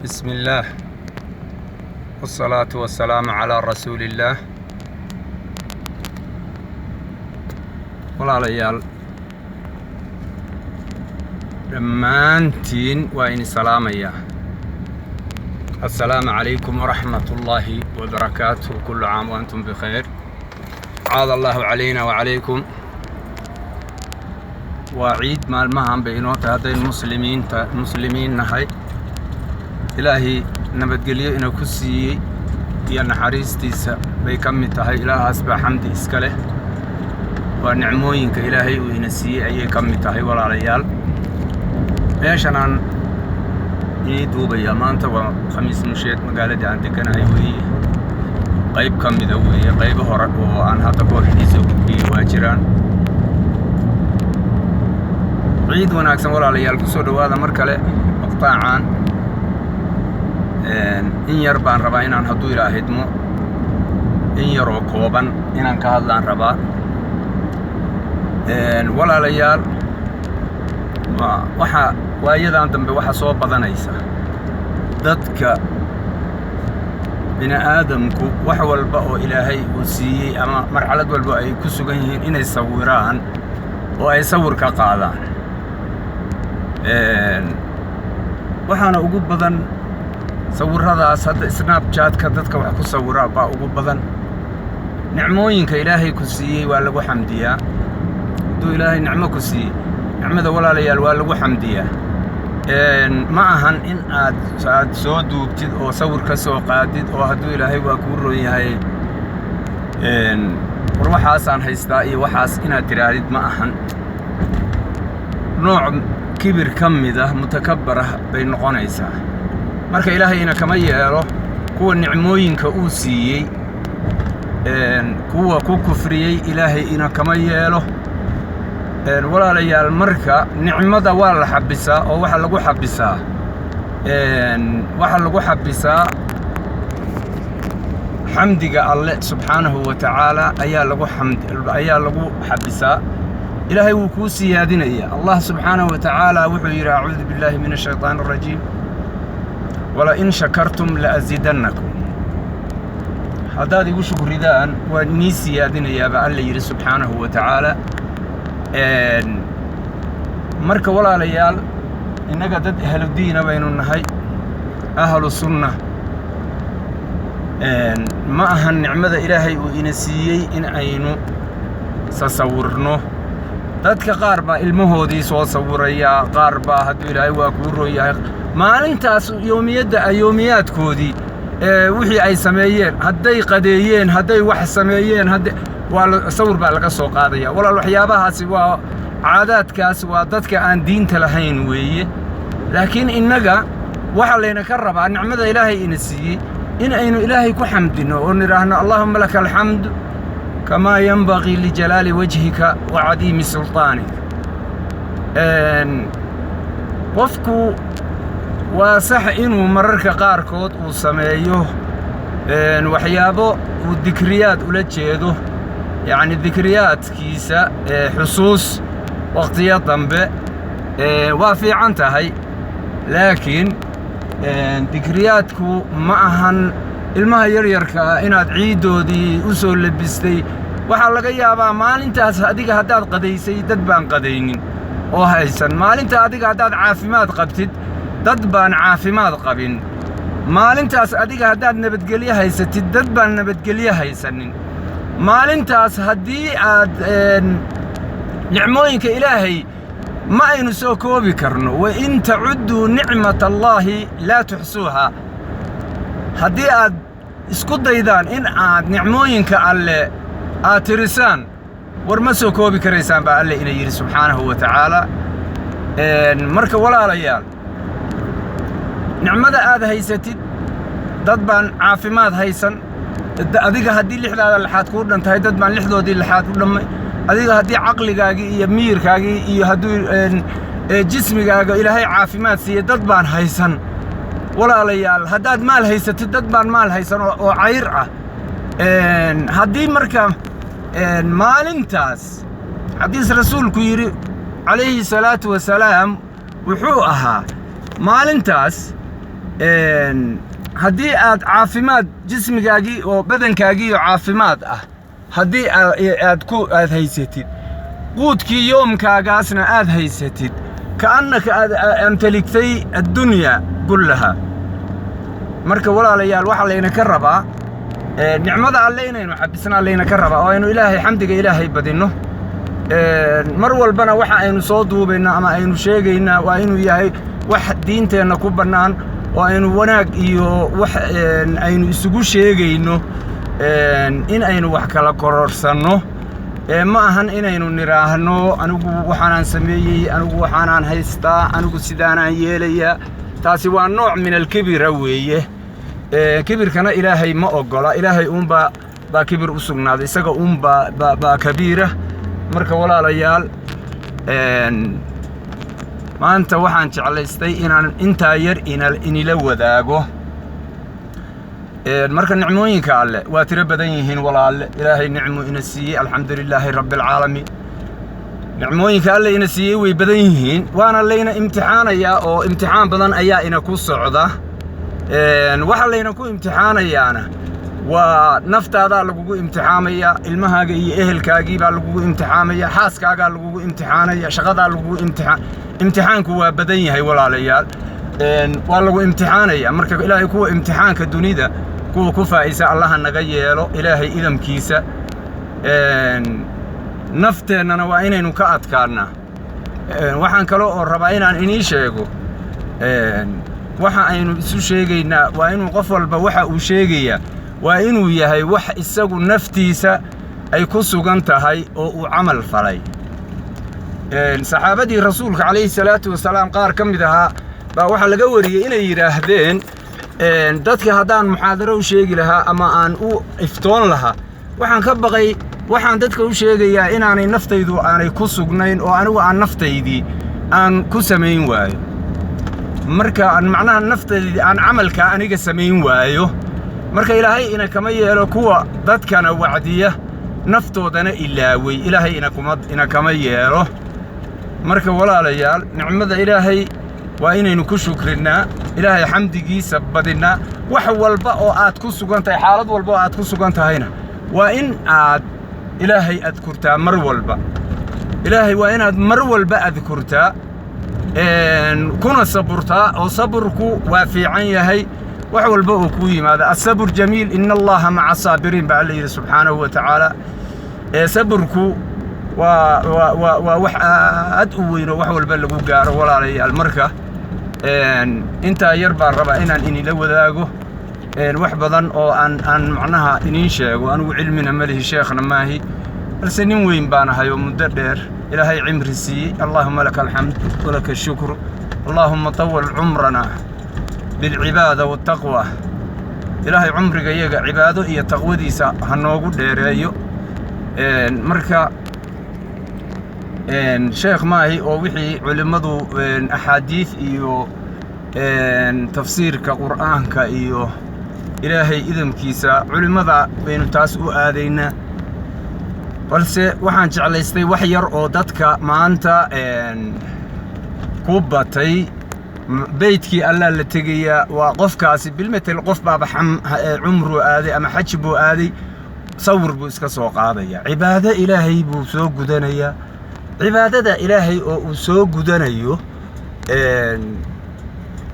بسم الله والصلاة والسلام على رسول الله. walaalayaal dhammaantiin waa in salaamaya. السلام عليكم ورحمة الله وبركاته. كل عام وأنتم بخير. عاد الله علينا وعليكم. وعيد maalmahan bay inoo tahay hadday muslimiin nahay. ilaahi nabadgelyo inuu ku siiyey iyo naxariistiisa bay ka mid tahay. ilaahaas baa xamdi iska leh. waa nicmooyinka ilaahay uu ina siiyey ayay ka mid tahay walaalayaal. meeshan aan ii duubaya maanta waa khamiis musheed magaalada aan deganahay weeye. qayb ka mid ah weeye. qaybo hore oo aan hadda ka hor idiin gudbiyey waa jiraan. ciid wanaagsan walaalayaal, ku soo dhawaada mar kale maqtaacaan. in yar baan rabaa inaan hadduu ilaahidmo in yar oo kooban inaan ka hadlaan rabaa. walaalayaal waxa waayadan dambe waxa soo badanaysa dadka bini aadamku wax walba oo ilaahay uu siiyey ama marxalad walba ay ku sugan yihiin inay sawiraan oo ay sawir ka qaadaan. waxaana ugu badan sawiradaas hadda snapchat-ka dadka wax ku sawira baa ugu badan. nicmooyinka ilaahay ku siiyey waa lagu xamdiyaa. hadduu ilaahay nicmo ku siiyey, nicmada walaalayaal waa lagu xamdiyaa. ma ahan in aad soo duubtid oo sawir ka soo qaadid oo hadduu ilaahay waa kuu roon yahay war waxaasaan haystaa iyo waxaas inaad tiraadid ma ahan. nooc kibir ka mid ah mutakabbir ah bay noqonaysaa. marka ilaahayna kama yeelo kuwa nicmooyinka uu siiyey kuwa ku kufriyey. ilaahayna kama yeelo. walaalayaal marka nicmada waa la xabisaa oo waxa lagu xabisaa xamdiga alle subxaanahu wa tacaala ayaa lagu xabisaa. ilaahay wuu kuu siyaadinaya. allah subxaanahu wa tacaala wuxuu yidhi acuudu billahi min ashaytaan arajiim walain shakartum la'azidannakum. haddaad igu shukridaan waa inii siyaadinayaaba alla yidhi subxaanahu wa tacaala. marka walaalayaal innaga dad ahludiina baynu nahay, ahlu sunna. ma ahan nicmada ilaahay uu ina siiyey in aynu sasawirno. dadka qaar baa ilmahoodii soo sawirayaa, qaar baa hadduu ilaahay waa kuu roon yahay maalintaas yoomiyaadkoodii wixii ay sameeyeen, hadday qadeeyeen, hadday wax sameeyeen, sawir baa laga soo qaadaya. walaal waxyaabahaasi waa caadaadkaas waa dadka aan diinta lahayn weeye. laakiin innaga waxa layna ka rabaa nicmada ilaahay ina siiyey in aynu ilaahay ku xamdino oo nidhaahno allahumma laka alxamdu kamaa yanbagii lijalaali wajhika wa cadiimi sulطaanik. qofku waa sax inuu mararka qaarkood uu sameeyo waxyaabo uu dikriyaad ula jeedo, yacni dikriyaadkiisa xusuus waqtiyo dambe waa fiican tahay. laakiin dikriyaadku ma ahan ilmaha yaryarka ah inaad ciiddoodii u soo labistay. waxaa laga yaabaa maalintaas adiga haddaad qadaysay dad baan qadaynin oo haysan. maalinta adiga haddaad caafimaad qabtid dad baan caafimaad qabin. maalintaas adiga haddaad nabadgelyo haysatid dad baan nabadgelyo haysanin. maalintaas haddii aad nicmooyinka ilaahay ma aynu soo koobi karno. wain tacudduu nicmata allaahi laa tuxsuuhaa. haddii aad isku daydaan in aad nicmooyinka alle aad tirisaan war ma soo koobi karaysaan baa alle ina yidhi subxaanahu wa tacaala. marka walaalayaal nicmada aad haysatid dad baan caafimaad haysan. adiga haddii lixdaada lixaad kuu dhan tahay dad baan lixdoodii lixaad u dhammay. adiga haddii caqligaagii iyo miyirkaagii iyo hadduu jismigaaga ilaahay caafimaad siiyey dad baan haysan. walaalayaal haddaad maal haysatid dad baan maal haysan oo cayr ah. haddii marka maalintaas xadiis rasuulku yidhi calayhi salaatu wasalaam wuxuu ahaa maalintaas haddii aad caafimaad jismigaagii oo badankaagii oo caafimaad ah haddii aad haysatid quudkii yoomkaagaasna aad haysatid ka'annaka aad amtaligtay addunya kullaha marka walaalayaal waxa layna ka rabaa nicmada alle inaynu xabisnaa layna ka rabaa oo aynu ilaahay xamdiga ilaahay badinno mar walbana waxa aynu soo duubayna ama aynu sheegayna waa inuu yahay wax diinteenna ku bannaan oo aynu wanaag iyo wax aynu isugu sheegayno in aynu wax kala kororsanno ma ahan inaynu niraahno anigu waxaan sameeyay anigu waxaan haystaa anigu sidaanaan yeelaya taasi waa nooc min al-kibra weeye kibirkana ilaahay ma ogola ilaahay baa kibir u sugnaaday isaga baa kabiira marka walaalayaal maanta waxaan jeclaystay inaan intaa yar inila wadaago marka nicmooyinka alle waa tiro badan yihiin walaalle ilaahay nicmo ina siiyey alxamdulilaahi rabbil caalamiin nicmooyinka alle ina siiyey way badan yihiin waana layna imtixaanayaa oo imtixaan badan ayaa ina ku socda waxa layna ku imtixaanayaana waa naftaadaa lagugu imtixaamaya ilmahaaga iyo ehelkaagii baa lagugu imtixaamaya xaaskaagaa lagugu imtixaanaya shaqadaa lagugu imtixaanku waa badan yahay walaalayaal waa lagu imtixaanaya marka ilaahay kuwa imtixaanka dunida kuwa ku faa'isa allaha naga yeelo ilaahay idamkiisa nafteennana waa inaynu ka adkaannaa waxaan kale oo rabaa inaan inii sheego waxa aynu isu sheegaynaa waa inuu qof walba waxa uu sheegayaa waa inuu yahay wax isagu naftiisa ay ku sugan tahay oo uu camal falay saxaabadii rasuulka calayhi salaatu wasalaam qaar ka mid ahaa baa waxaa laga wariyey inay yidhaahdeen dadka haddaan muxaadaro u sheegi lahaa ama aan u iftoon lahaa waxaan ka baqay waxaan dadka u sheegayaa inaanay naftaydu aanay ku sugnayn oo anigu aan naftaydii aan ku samayn waayo marka aan macnaha naftaydii aan camalkaa aniga samayn waayo marka ilaahay ina kama yeelo kuwa dadkana wacdiya naftoodana ilaaway ilaahay ina kama yeelo marka walaalayaal nicmada ilaahay waa inaynu ku shukrinaa ilaahay xamdigiisa badinaa wax walba oo aad ku sugan tahay xaalad walba oo aad ku sugan tahayna waa in aad ilaahay adkurtaa mar walba ilaahay waa inaad mar walba adkurtaa kuna saburtaa oo saburku waa fiican yahay wax walba oo ku yimaada as-sabr jamiil inna allaha ma'a saabiriin baa Allah subhanahu wa ta'ala saburku waa wax aad u weyn oo wax walba lagu gaaro walaalayaal marka inta yar baan rabaa inaan inila wadaago wax badan oo aan macnaha iniin sheego anigu cilmina malihi sheekhna maahi balse nin weyn baan ahay oo muddo dheer ilaahay cimri siiyey allahumma lakal hamd wa lakal shukr allahumma tawwal umrana بالعبادة والتقوى إلهي عمرك يجا عباده هي تقوى دي هنوجو ديريو مركا شيخ ماهي أو وحي علماء أحاديث إيو تفسير كقرآن كإيو إلهي إذن كيسا علماء بين تاسو آذينا balse waxaan jeclaystay wax yar oo dadka maanta ku batay beydkii alla la tagaya waa qofkaasi bilmetel qof baaba umru aaday ama xaj buu aaday sawir buu iska soo qaadaya cibaado ilaahay buu soo gudanaya cibaadada ilaahay oo uu soo gudanayo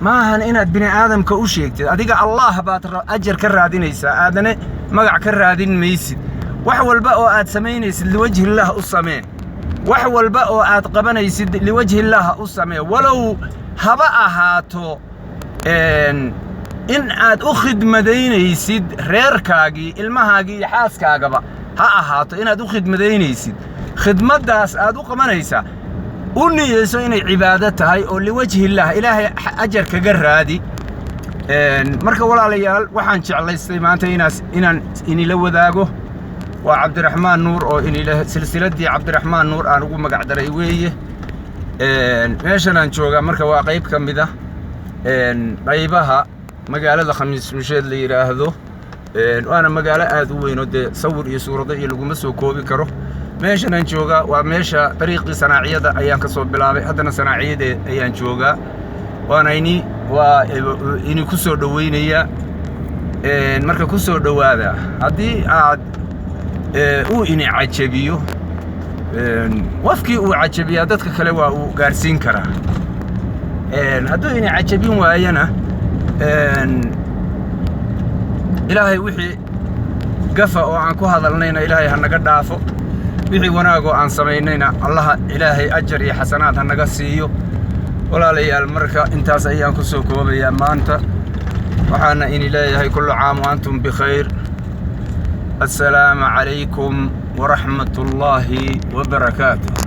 maahan inaad bini aadamka u sheegtid adiga allah baad ajar ka raadinaysaa aadane magac ka raadin maysid wax walba oo aad samaynaysid liwajhi allah u samee wax walba oo aad qabanaysid liwajhi allah u samee walow haba ahaato in aad u khidmadaynaysid reerkaagii ilmahaagii iyo xaaskaagaba ha ahaato inaad u khidmadaynaysid khidmadaas aad u qabanaysaa u niyeyso inay cibaado tahay oo liwajhi allah ilaahay ajar kaga raadi marka walaalayaal waxaan jeclaystay maanta inaan inila wadaago waa cabdiraxmaan nuur oo inila silsiladii cabdiraxmaan nuur aan ugu magac daray weeye meeshan aan joogaa marka waa qayb ka mid ah qaybaha magaalada khamiis musheed la yiraahdo waana magaalo aad u weyn oo de sawir iyo suurado iyo lagu ma soo koobi karo meeshan aan joogaa waa meesha dariiqii sanaaciyada ayaan ka soo bilaabay haddana sanaaciyada ayaan joogaa waana وإني كسر دوينيا مركا كسر دواذا هذه عاد أو إني عجبيو وفكي أو عجبيا دتك كلوا وقارسين كرا هذو إني عجبين وأينا إلهي وحي قفا وعنكو هذا لنا إلهي هنقد دافو وحي وناقو عن سمينينا الله إلهي أجر يا حسنات هنقسيو ولا لي المركة انتاس أيام كسوكو وبيا ما أنت وحانا إن إلهي كل عام وأنتم بخير السلام عليكم ورحمة الله وبركاته.